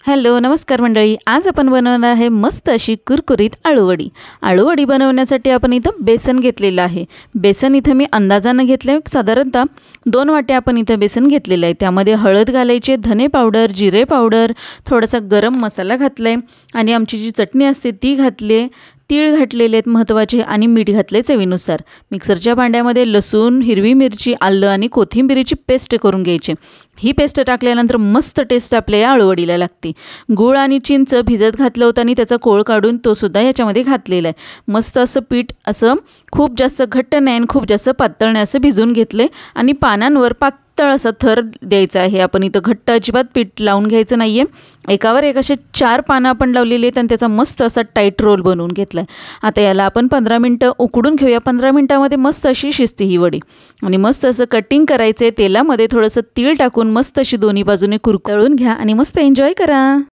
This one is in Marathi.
हॅलो नमस्कार मंडळी, आज आपण बनवणार आहे मस्त अशी कुरकुरीत आळूवडी। आळूवडी बनवण्यासाठी आपण इथं बेसन घेतलेलं आहे। बेसन इथं मी अंदाजाने घेतले, साधारणतः 2 वाट्या आपण इथं बेसन घेतलेलं आहे। त्यामध्ये हळद घालायचे, धने पावडर, जिरे पावडर, थोडासा गरम मसाला घातलाय आणि आमची जी चटणी असते ती घातली, तीळ घातलेले आहेत महत्त्वाचे आणि मीठ घातले चवीनुसार। मिक्सरच्या भांड्यामध्ये लसूण, हिरवी मिरची, आलं आणि कोथिंबीरीची पेस्ट करून घ्यायची। ही पेस्ट टाकल्यानंतर मस्त टेस्ट आपल्या या आळूवडीला लागते। गूळ आणि चिंच भिजत घातलं होतं आणि त्याचा कोळ काढून तो सुद्धा याच्यामध्ये घातलेला आहे। मस्त असं पीठ असं खूप जास्त घट्ट नाही आणि खूप जास्त पातळ नाही असं भिजून घेतले आणि पानांवर पातळ असा थर द्यायचा आहे। आपण इथं घट्ट अजिबात पीठ लावून घ्यायचं नाहीये। एकावर एक असे 4 पानं आपण लावलेली आहेत आणि त्याचा मस्त असा टाईट रोल बनवून घेतलाय। आता याला आपण 15 मिनिटं उकडून घेऊया। 15 मिनिटांमध्ये मस्त अशी शिजते ही वडी आणि मस्त असं कटिंग करायचे। तेलामध्ये थोडंसं तीळ टाकून मस्त अशी दोन्ही बाजूने कुरतळून घ्या आणि मस्त एन्जॉय करा।